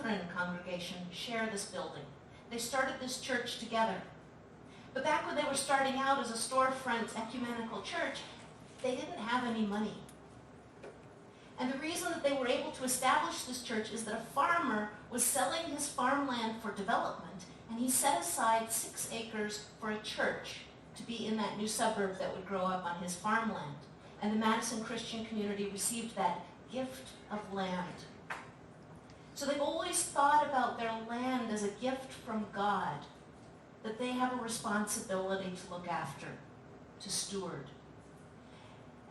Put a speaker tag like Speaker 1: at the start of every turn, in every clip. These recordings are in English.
Speaker 1: Lutheran congregation share this building. They started this church together. But back when they were starting out as a storefront ecumenical church, they didn't have any money. And the reason that they were able to establish this church is that a farmer was selling his farmland for development, and he set aside 6 acres for a church to be in that new suburb that would grow up on his farmland. And the Madison Christian community received that gift of land. So they've always thought about their land as a gift from God that they have a responsibility to look after, to steward.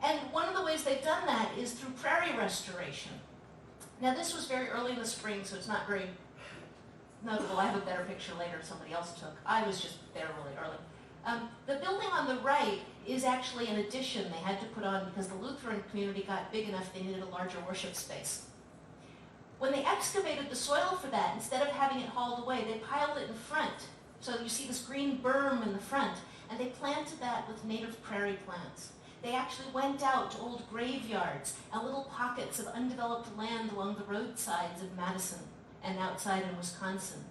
Speaker 1: And one of the ways they've done that is through prairie restoration. Now this was very early in the spring, so it's not very notable. I have a better picture later somebody else took. I was just there really early. The building on the right is actually an addition they had to put on because the Lutheran community got big enough they needed a larger worship space. When they excavated the soil for that, instead of having it hauled away, they piled it in front. So you see this green berm in the front, and they planted that with native prairie plants. They actually went out to old graveyards and little pockets of undeveloped land along the roadsides of Madison and outside in Wisconsin.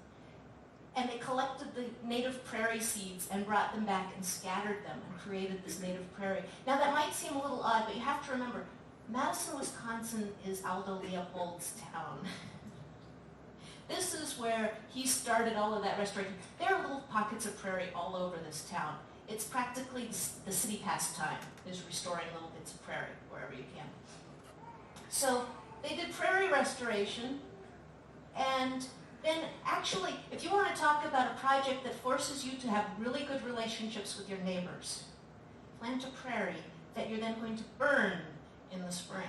Speaker 1: And they collected the native prairie seeds and brought them back and scattered them and created this native prairie. Now that might seem a little odd, but you have to remember, Madison, Wisconsin is Aldo Leopold's town. This is where he started all of that restoration. There are little pockets of prairie all over this town. It's practically the city pastime, is restoring little bits of prairie wherever you can. So they did prairie restoration, and then actually, if you want to talk about a project that forces you to have really good relationships with your neighbors, plant a prairie that you're then going to burn in the spring.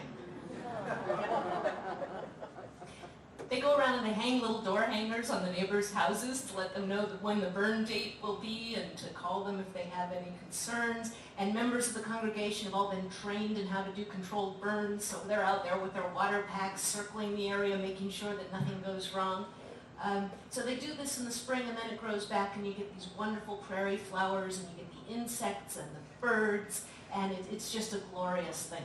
Speaker 1: They go around and they hang little door hangers on the neighbors' houses to let them know that when the burn date will be and to call them if they have any concerns. And members of the congregation have all been trained in how to do controlled burns, so they're out there with their water packs circling the area, making sure that nothing goes wrong. So they do this in the spring, and then it grows back, and you get these wonderful prairie flowers, and you get the insects and the birds, and it's just a glorious thing.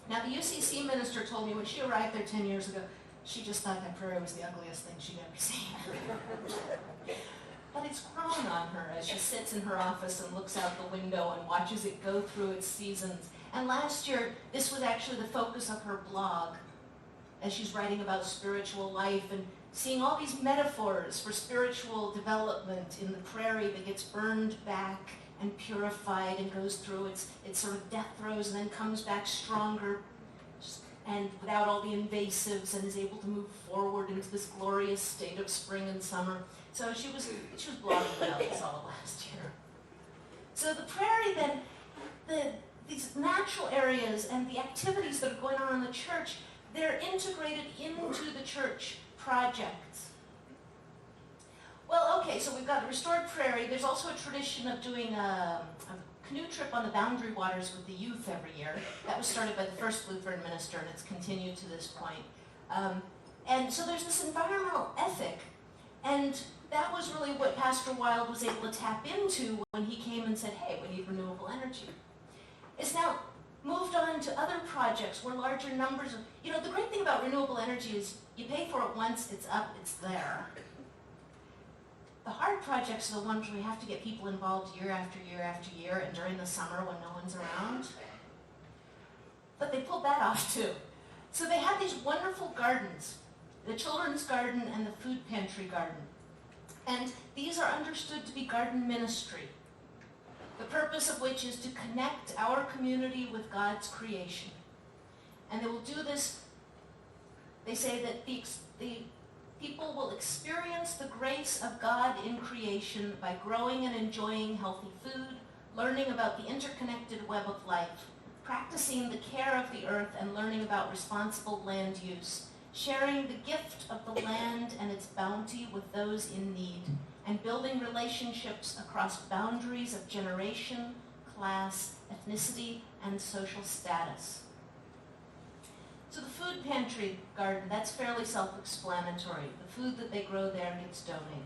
Speaker 1: Now, the UCC minister told me when she arrived there 10 years ago, she just thought that prairie was the ugliest thing she'd ever seen. But it's grown on her as she sits in her office and looks out the window and watches it go through its seasons. And last year, this was actually the focus of her blog, as she's writing about spiritual life and seeing all these metaphors for spiritual development in the prairie that gets burned back and purified and goes through its sort of death throes and then comes back stronger and without all the invasives and is able to move forward into this glorious state of spring and summer. So she was blogging about this all last year. So the prairie then, these natural areas and the activities that are going on in the church, they're integrated into the church projects. Well, okay, so we've got the restored prairie. There's also a tradition of doing a canoe trip on the boundary waters with the youth every year. That was started by the first Lutheran minister, and it's continued to this point. And so there's this environmental ethic, and that was really what Pastor Wild was able to tap into when he came and said, hey, we need renewable energy. It's now moved on to other projects where larger numbers of, the great thing about renewable energy is you pay for it once, it's up, it's there. The hard projects are the ones where we have to get people involved year after year after year and during the summer when no one's around. But they pulled that off too. So they had these wonderful gardens, the children's garden and the food pantry garden. And these are understood to be garden ministry, the purpose of which is to connect our community with God's creation. And they will do this, they say that the people will experience the grace of God in creation by growing and enjoying healthy food, learning about the interconnected web of life, practicing the care of the earth and learning about responsible land use, sharing the gift of the land and its bounty with those in need, and building relationships across boundaries of generation, class, ethnicity, and social status. So the food pantry garden, that's fairly self-explanatory. The food that they grow there gets donated.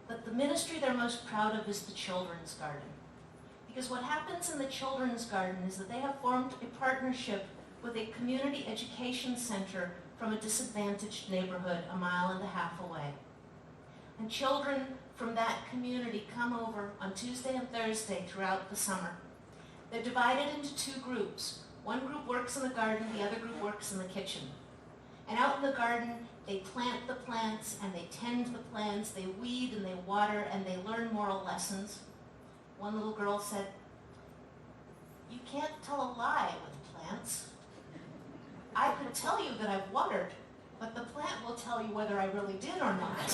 Speaker 1: But the ministry they're most proud of is the children's garden. Because what happens in the children's garden is that they have formed a partnership with a community education center from a disadvantaged neighborhood a mile and a half away. And children from that community come over on Tuesday and Thursday throughout the summer. They're divided into two groups. One group works in the garden, the other group works in the kitchen. And out in the garden, they plant the plants and they tend the plants, they weed and they water and they learn moral lessons. One little girl said, "You can't tell a lie with plants. I could tell you that I've watered, but the plant will tell you whether I really did or not."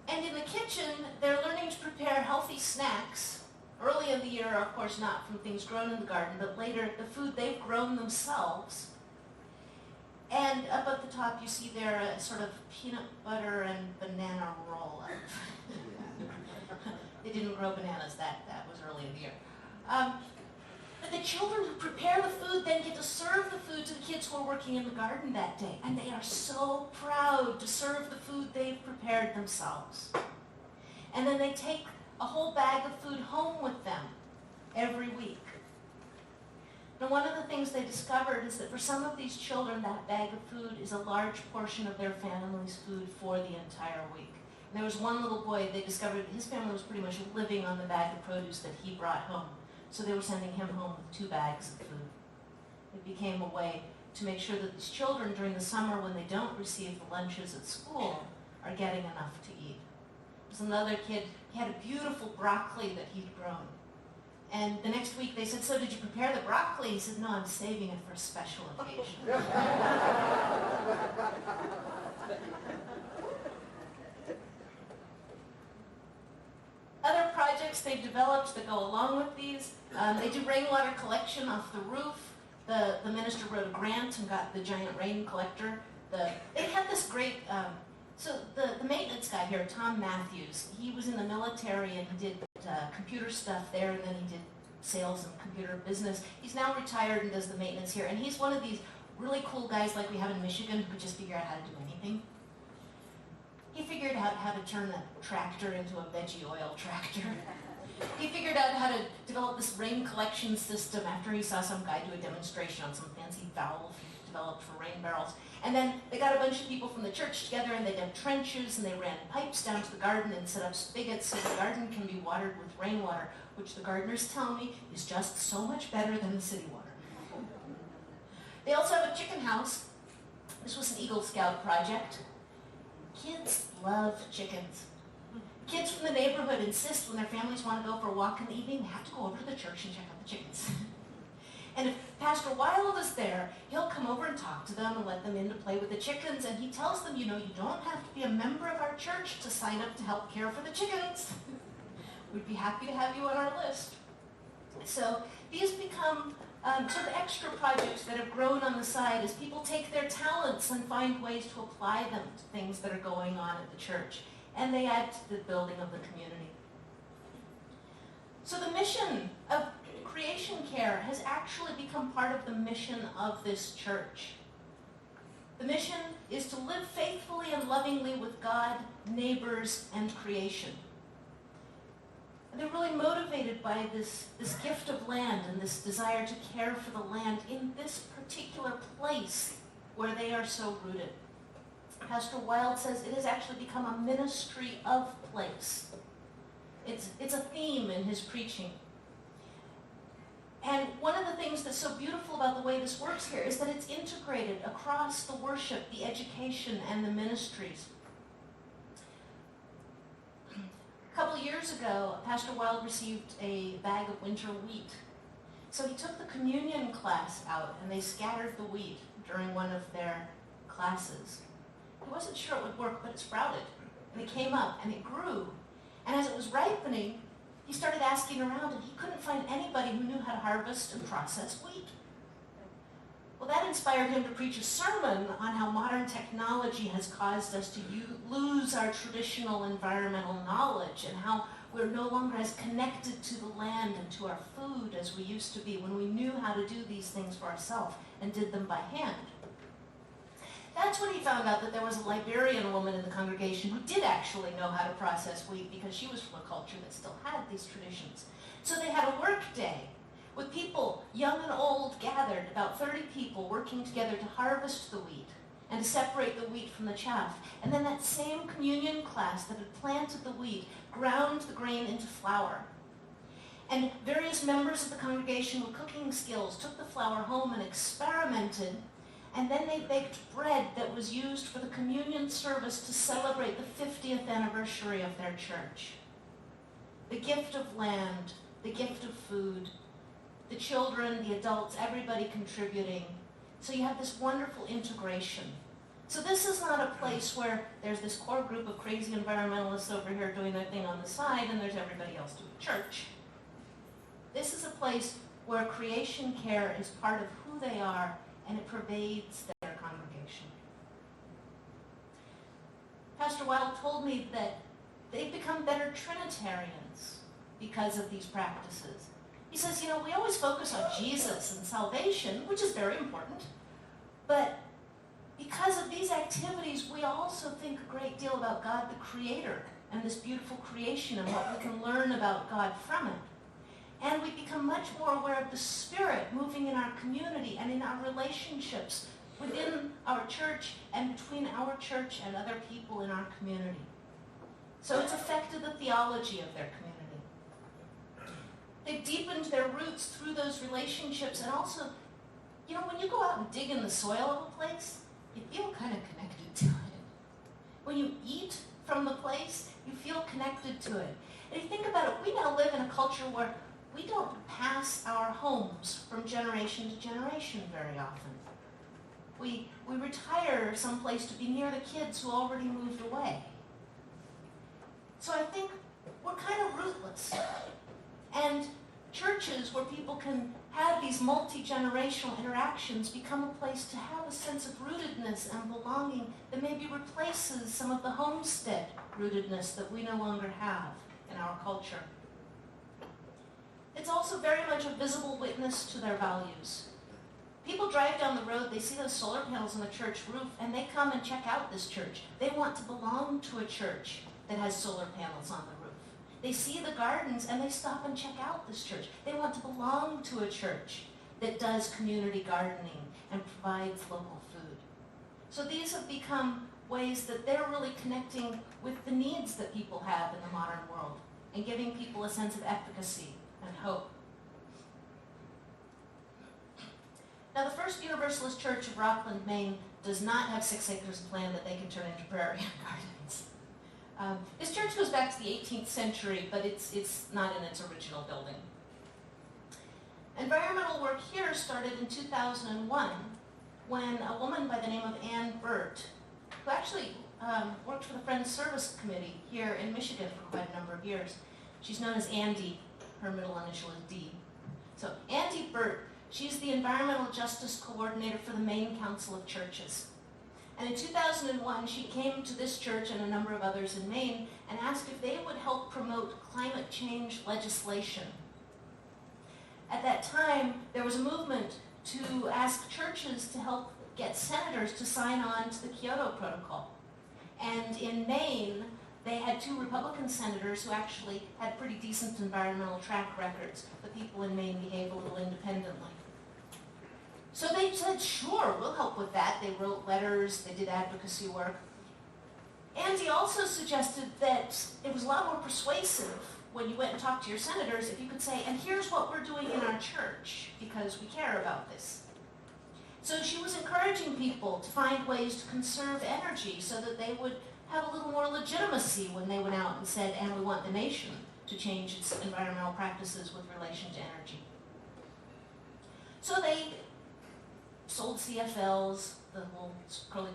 Speaker 1: And in the kitchen, they're learning to prepare healthy snacks. Early in the year, of course, not from things grown in the garden, but later, the food they've grown themselves. And up at the top, you see there a sort of peanut butter and banana roll-up. They didn't grow bananas, that was early in the year. But the children who prepare the food then get to serve the food to the kids who are working in the garden that day. And they are so proud to serve the food they've prepared themselves. And then they take a whole bag of food home with them every week. Now, one of the things they discovered is that for some of these children, that bag of food is a large portion of their family's food for the entire week. And there was one little boy, they discovered that his family was pretty much living on the bag of produce that he brought home. So they were sending him home with 2 bags of food. It became a way to make sure that these children during the summer, when they don't receive the lunches at school, are getting enough to eat. There's another kid, he had a beautiful broccoli that he'd grown. And the next week they said, "So did you prepare the broccoli?" He said, "No, I'm saving it for a special occasion." Other projects they've developed that go along with these, they do rainwater collection off the roof. The minister wrote a grant and got the giant rain collector. They had this great, so the maintenance guy here, Tom Matthews, he was in the military and he did computer stuff there, and then he did sales and computer business. He's now retired and does the maintenance here, and he's one of these really cool guys like we have in Michigan who could just figure out how to do anything. He figured out how to turn a tractor into a veggie oil tractor. He figured out how to develop this rain collection system after he saw some guy do a demonstration on some fancy valve he developed for rain barrels. And then they got a bunch of people from the church together and they dug trenches and they ran pipes down to the garden and set up spigots so the garden can be watered with rainwater, which the gardeners tell me is just so much better than the city water. They also have a chicken house. This was an Eagle Scout project. Kids love chickens. Kids from the neighborhood insist when their families want to go for a walk in the evening, they have to go over to the church and check out the chickens. And if Pastor Wild is there, he'll come over and talk to them and let them in to play with the chickens. And he tells them, you don't have to be a member of our church to sign up to help care for the chickens. We'd be happy to have you on our list. So these become sort of extra projects that have grown on the side as people take their talents and find ways to apply them to things that are going on at the church. And they add to the building of the community. So the mission of creation care has actually become part of the mission of this church. The mission is to live faithfully and lovingly with God, neighbors, and creation. And they're really motivated by this gift of land and this desire to care for the land in this particular place where they are so rooted. Pastor Wild says it has actually become a ministry of place. It's a theme in his preaching. And one of the things that's so beautiful about the way this works here is that it's integrated across the worship, the education, and the ministries. A couple years ago, Pastor Wild received a bag of winter wheat. So he took the communion class out and they scattered the wheat during one of their classes. He wasn't sure it would work, but it sprouted. And it came up and it grew. And as it was ripening, he started asking around and he couldn't find anybody who knew how to harvest and process wheat. Well, that inspired him to preach a sermon on how modern technology has caused us to lose our traditional environmental knowledge and how we're no longer as connected to the land and to our food as we used to be when we knew how to do these things for ourselves and did them by hand. That's when he found out that there was a Liberian woman in the congregation who did actually know how to process wheat because she was from a culture that still had these traditions. So they had a work day with people, young and old, gathered, about 30 people working together to harvest the wheat and to separate the wheat from the chaff. And then that same communion class that had planted the wheat ground the grain into flour. And various members of the congregation with cooking skills took the flour home and experimented, and then they baked bread that was used for the communion service to celebrate the 50th anniversary of their church. The gift of land, the gift of food, the children, the adults, everybody contributing. So you have this wonderful integration. So this is not a place where there's this core group of crazy environmentalists over here doing their thing on the side and there's everybody else doing church. This is a place where creation care is part of who they are and it pervades their congregation. Pastor Wild told me that they've become better Trinitarians because of these practices. He says, we always focus on Jesus and salvation, which is very important, but because of these activities, we also think a great deal about God the Creator and this beautiful creation and what we can learn about God from it. And we become much more aware of the Spirit moving in our community and in our relationships within our church and between our church and other people in our community. So it's affected the theology of their community. They've deepened their roots through those relationships, and also, when you go out and dig in the soil of a place, you feel kind of connected to it. When you eat from the place, you feel connected to it. And if you think about it, we now live in a culture where we don't pass our homes from generation to generation very often. We retire someplace to be near the kids who already moved away. So I think we're kind of rootless. And churches where people can have these multi-generational interactions become a place to have a sense of rootedness and belonging that maybe replaces some of the homestead rootedness that we no longer have in our culture. It's also very much a visible witness to their values. People drive down the road, they see those solar panels on the church roof, and they come and check out this church. They want to belong to a church that has solar panels on the roof. They see the gardens and they stop and check out this church. They want to belong to a church that does community gardening and provides local food. So these have become ways that they're really connecting with the needs that people have in the modern world and giving people a sense of efficacy and hope. Now, the First Universalist Church of Rockland, Maine does not have 6 acres of land that they can turn into prairie and gardens. This church goes back to the 18th century, but it's not in its original building. Environmental work here started in 2001 when a woman by the name of Ann Burt, who actually worked for the Friends Service Committee here in Michigan for quite a number of years. She's known as Andy. Her middle initial is D. So Andy Burt, she's the Environmental Justice Coordinator for the Maine Council of Churches. And in 2001, she came to this church and a number of others in Maine and asked if they would help promote climate change legislation. At that time, there was a movement to ask churches to help get senators to sign on to the Kyoto Protocol. And in Maine, they had 2 Republican senators who actually had pretty decent environmental track records. The people in Maine behave a little independently. So they said, sure, we'll help with that. They wrote letters, they did advocacy work. Andy also suggested that it was a lot more persuasive when you went and talked to your senators if you could say, and here's what we're doing in our church, because we care about this. So she was encouraging people to find ways to conserve energy so that they would have a little more legitimacy when they went out and said, and we want the nation to change its environmental practices with relation to energy. So they sold CFLs, the whole curly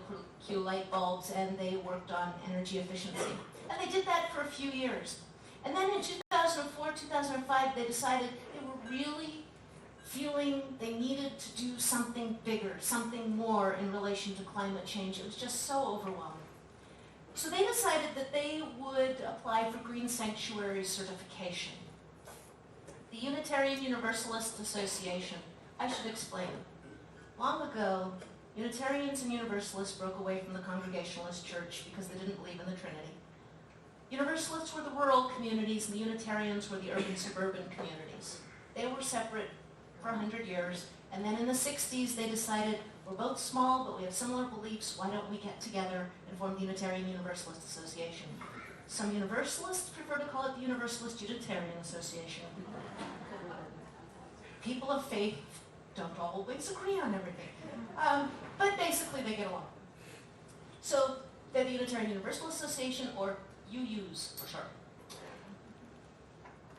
Speaker 1: Q light bulbs, and they worked on energy efficiency. And they did that for a few years. And then in 2004, 2005, they decided they were really feeling they needed to do something bigger, something more in relation to climate change. It was just so overwhelming. So they decided that they would apply for Green Sanctuary certification. The Unitarian Universalist Association, I should explain. Long ago, Unitarians and Universalists broke away from the Congregationalist church because they didn't believe in the Trinity. Universalists were the rural communities, and the Unitarians were the urban suburban communities. They were separate for 100 years, and then in the 60s they decided, we're both small, but we have similar beliefs, why don't we get together and form the Unitarian Universalist Association? Some Universalists prefer to call it the Universalist Unitarian Association. People of faith don't always agree on everything, but basically they get along. So they're the Unitarian Universalist Association, or UUs for short.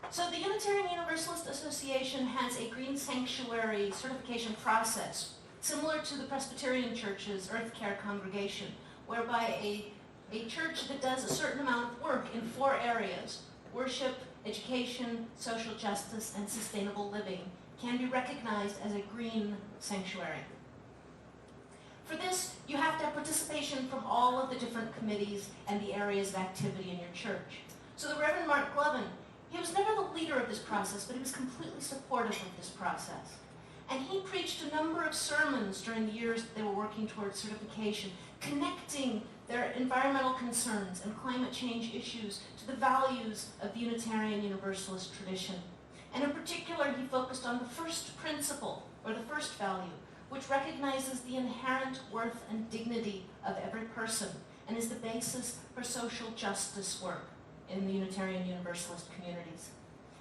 Speaker 1: So the Unitarian Universalist Association has a green sanctuary certification process, similar to the Presbyterian Church's Earth Care congregation, whereby a church that does a certain amount of work in 4 areas, worship, education, social justice, and sustainable living, can be recognized as a green sanctuary. For this, you have to have participation from all of the different committees and the areas of activity in your church. So the Reverend Mark Glovin, he was never the leader of this process, but he was completely supportive of this process. And he preached a number of sermons during the years that they were working towards certification, connecting their environmental concerns and climate change issues to the values of the Unitarian Universalist tradition. And in particular, he focused on the first principle, or the first value, which recognizes the inherent worth and dignity of every person and is the basis for social justice work in the Unitarian Universalist communities.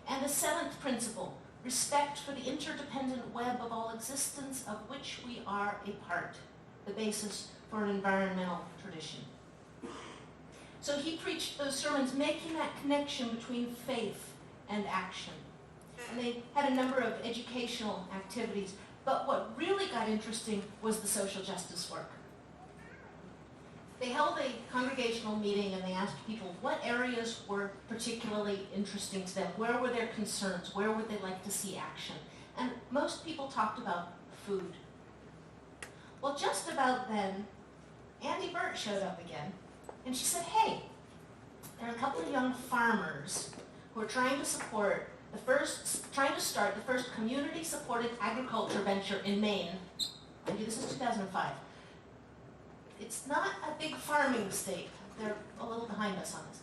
Speaker 1: And the 7th principle, respect for the interdependent web of all existence of which we are a part, the basis for an environmental tradition. So he preached those sermons making that connection between faith and action. And they had a number of educational activities, but what really got interesting was the social justice work. They held a congregational meeting and they asked people what areas were particularly interesting to them, where were their concerns, where would they like to see action. And most people talked about food. Well, just about then, Andy Burt showed up again, and she said, hey, there are a couple of young farmers who are trying to start the first community-supported agriculture venture in Maine. Mind you, this is 2005. It's not a big farming state. They're a little behind us on this.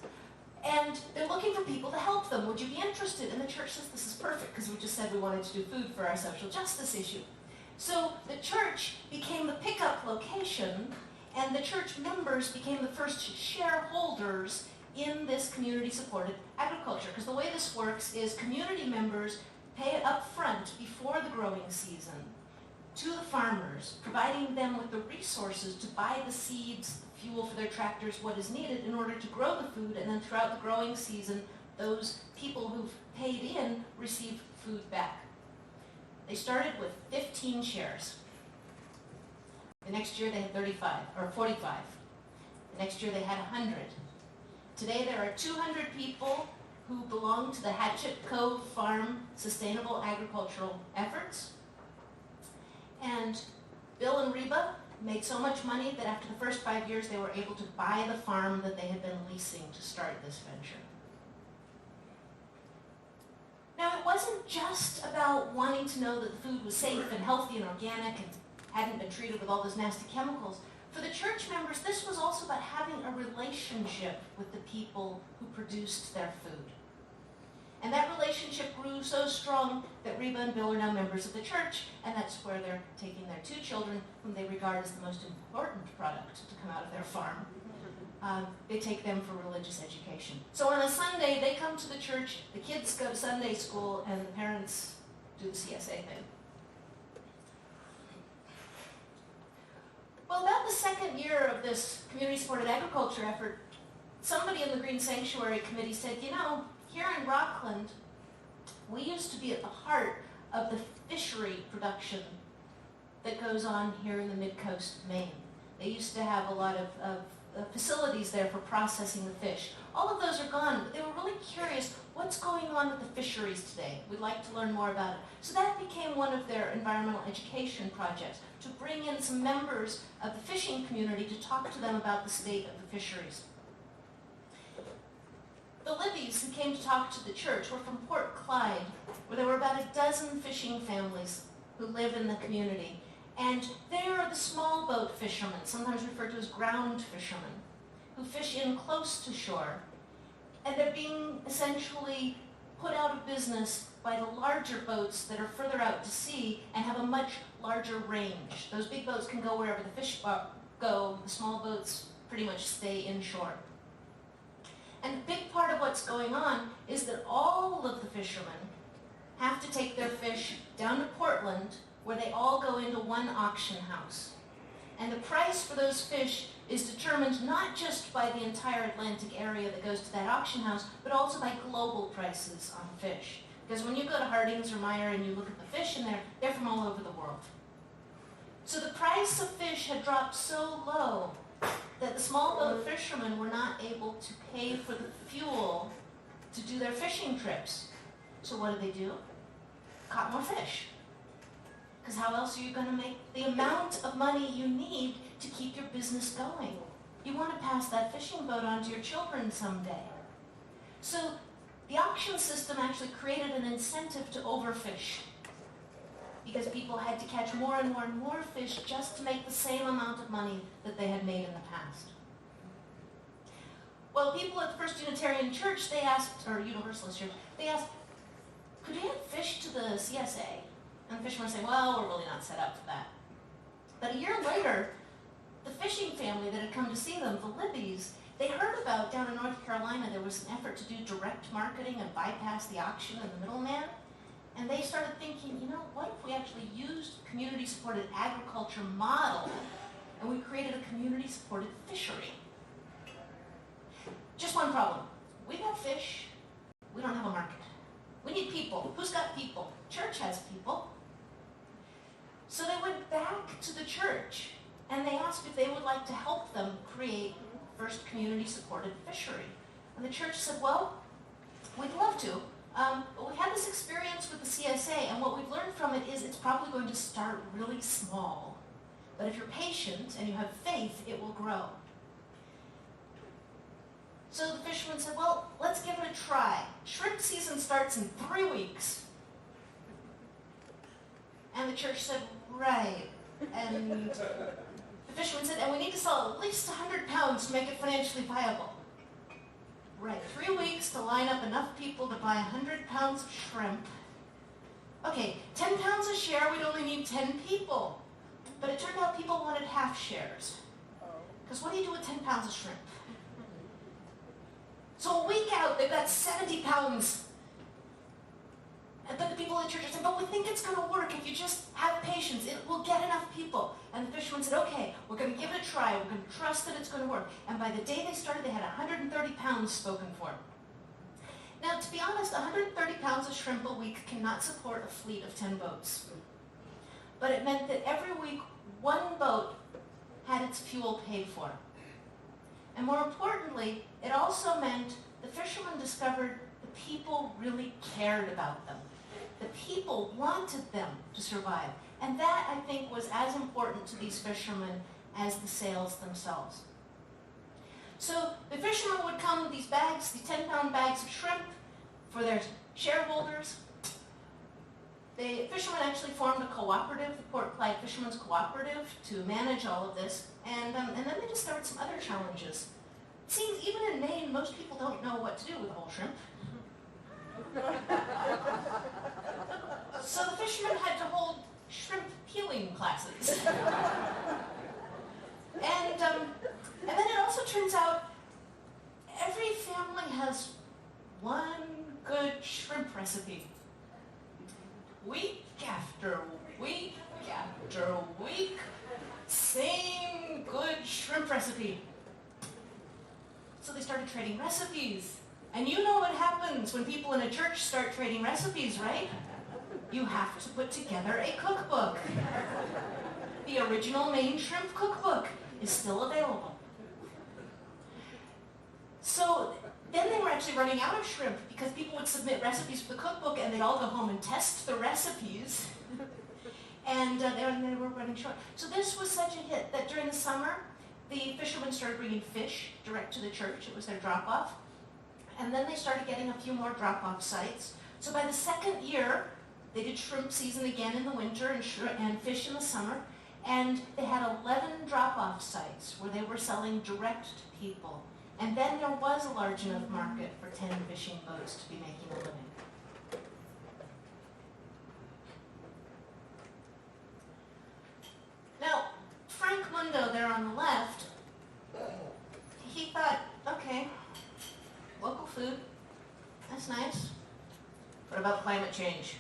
Speaker 1: And they're looking for people to help them. Would you be interested? And the church says, this is perfect, because we just said we wanted to do food for our social justice issue. So the church became the pickup location, and the church members became the first shareholders in this community-supported agriculture. Because the way this works is community members pay up front before the growing season to the farmers, providing them with the resources to buy the seeds, fuel for their tractors, what is needed in order to grow the food, and then throughout the growing season, those people who've paid in receive food back. They started with 15 shares. The next year they had 45. The next year they had 100. Today there are 200 people who belong to the Hatchet Cove Farm Sustainable Agricultural Efforts. And Bill and Reba made so much money that after the first 5 years they were able to buy the farm that they had been leasing to start this venture. Now, it wasn't just about wanting to know that the food was safe and healthy and organic and hadn't been treated with all those nasty chemicals. For the church members, this was also about having a relationship with the people who produced their food. And that relationship grew so strong that Reba and Bill are now members of the church, and that's where they're taking their 2 children, whom they regard as the most important product to come out of their farm. They take them for religious education. So on a Sunday, they come to the church, the kids go to Sunday school, and the parents do the CSA thing. Well, about the 2nd year of this community-supported agriculture effort, somebody in the Green Sanctuary Committee said, you know, here in Rockland, we used to be at the heart of the fishery production that goes on here in the mid-coast of Maine. They used to have a lot of facilities there for processing the fish. All of those are gone, but they were really curious, what's going on with the fisheries today? We'd like to learn more about it. So that became one of their environmental education projects, to bring in some members of the fishing community to talk to them about the state of the fisheries. The Libbies who came to talk to the church were from Port Clyde, where there were about a dozen fishing families who live in the community. And they're the small boat fishermen, sometimes referred to as ground fishermen, who fish in close to shore. And they're being essentially put out of business by the larger boats that are further out to sea and have a much larger range. Those big boats can go wherever the fish go. The small boats pretty much stay inshore. And a big part of what's going on is that all of the fishermen have to take their fish down to Portland, where they all go into one auction house. And the price for those fish is determined not just by the entire Atlantic area that goes to that auction house, but also by global prices on fish. Because when you go to Harding's or Meyer and you look at the fish in there, they're from all over the world. So the price of fish had dropped so low that the small boat fishermen were not able to pay for the fuel to do their fishing trips. So what do? Caught more fish. Because how else are you going to make the amount of money you need to keep your business going? You want to pass that fishing boat on to your children someday. So the auction system actually created an incentive to overfish, because people had to catch more and more and more fish just to make the same amount of money that they had made in the past. Well, people at the First Unitarian Church, they asked, or Universalist Church, they asked, could we add fish to the CSA? And the fishermen say, well, we're really not set up for that. But a year later, the fishing family that had come to see them, the Libbies, they heard about down in North Carolina there was an effort to do direct marketing and bypass the auction and the middleman. And they started thinking, you know, what if we actually used community-supported agriculture model and we created a community-supported fishery? Just one problem. We got fish. We don't have a market. We need people. Who's got people? Church has people. So they went back to the church and they asked if they would like to help them create first community-supported fishery. And the church said, well, we'd love to. But we had this experience with the CSA, and what we've learned from it is it's probably going to start really small. But if you're patient and you have faith, it will grow. So the fishermen said, well, let's give it a try. Shrimp season starts in 3 weeks. And the church said, right. And the fishermen said, and we need to sell at least 100 pounds to make it financially viable. Right, 3 weeks to line up enough people to buy 100 pounds of shrimp. Okay, 10 pounds a share, we'd only need 10 people. But it turned out people wanted half shares. Because what do you do with 10 pounds of shrimp? So a week out, they've got 70 pounds. But the people in the church are saying, but we think it's going to work if you just have patience. It will get enough people. And the fishermen said, okay, we're going to give it a try. We're going to trust that it's going to work. And by the day they started, they had 130 pounds spoken for. Now, to be honest, 130 pounds of shrimp a week cannot support a fleet of 10 boats. But it meant that every week, one boat had its fuel paid for. And more importantly, it also meant the fishermen discovered the people really cared about them. The people wanted them to survive. And that, I think, was as important to these fishermen as the sales themselves. So the fishermen would come with these bags, these 10-pound bags of shrimp for their shareholders. The fishermen actually formed a cooperative, the Port Clyde Fishermen's Cooperative, to manage all of this. And then they discovered some other challenges. It seems even in Maine, most people don't know what to do with whole shrimp. So the fishermen had to hold shrimp peeling classes. And then it also turns out every family has one good shrimp recipe. Week after week after week, same good shrimp recipe. So they started trading recipes. And you know what happens when people in a church start trading recipes, right? You have to put together a cookbook. The original Maine Shrimp Cookbook is still available. So then they were actually running out of shrimp because people would submit recipes for the cookbook and they'd all go home and test the recipes. And they were running short. So this was such a hit that during the summer, the fishermen started bringing fish direct to the church. It was their drop-off. And then they started getting a few more drop-off sites. So by the second year, they did shrimp season again in the winter and fish in the summer. And they had 11 drop-off sites where they were selling direct to people. And then there was a large enough market for 10 fishing boats to be making a living. Now, Frank Mundo there on the left, he thought, okay, local food, that's nice. What about climate change?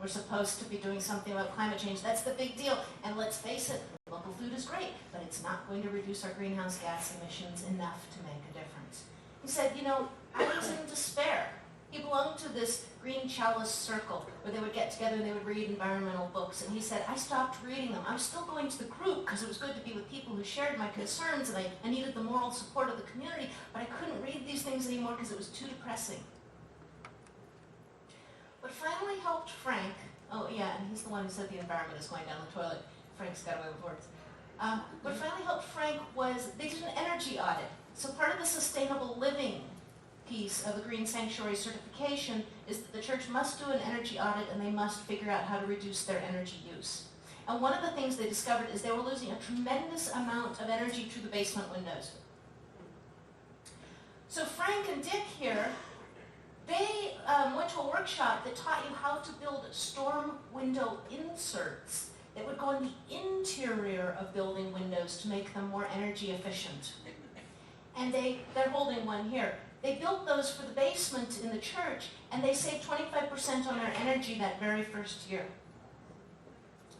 Speaker 1: We're supposed to be doing something about climate change. That's the big deal. And let's face it, local food is great, but it's not going to reduce our greenhouse gas emissions enough to make a difference. He said, you know, I was in despair. He belonged to this green chalice circle where they would get together and they would read environmental books. And he said, I stopped reading them. I was still going to the group because it was good to be with people who shared my concerns, and I needed the moral support of the community, but I couldn't read these things anymore because it was too depressing. What finally helped Frank, oh yeah, and he's the one who said the environment is going down the toilet. Frank's got away with words. What finally helped Frank was they did an energy audit. So part of the sustainable living piece of the Green Sanctuary certification is that the church must do an energy audit and they must figure out how to reduce their energy use. And one of the things they discovered is they were losing a tremendous amount of energy through the basement windows. So Frank and Dick here, they went to a workshop that taught you how to build storm window inserts that would go in the interior of building windows to make them more energy efficient. And they're holding one here. They built those for the basement in the church, and they saved 25% on their energy that very first year.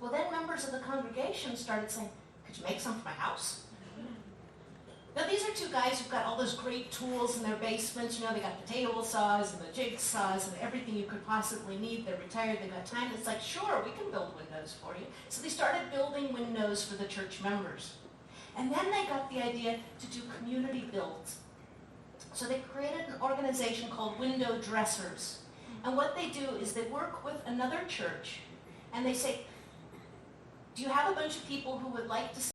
Speaker 1: Well, then members of the congregation started saying, could you make some for my house? Now, these are two guys who've got all those great tools in their basements. You know, they got the table saws and the jigsaws and everything you could possibly need. They're retired, they've got time. It's like, sure, we can build windows for you. So they started building windows for the church members. And then they got the idea to do community builds. So they created an organization called Window Dressers. And what they do is they work with another church, and they say, do you have a bunch of people who would like to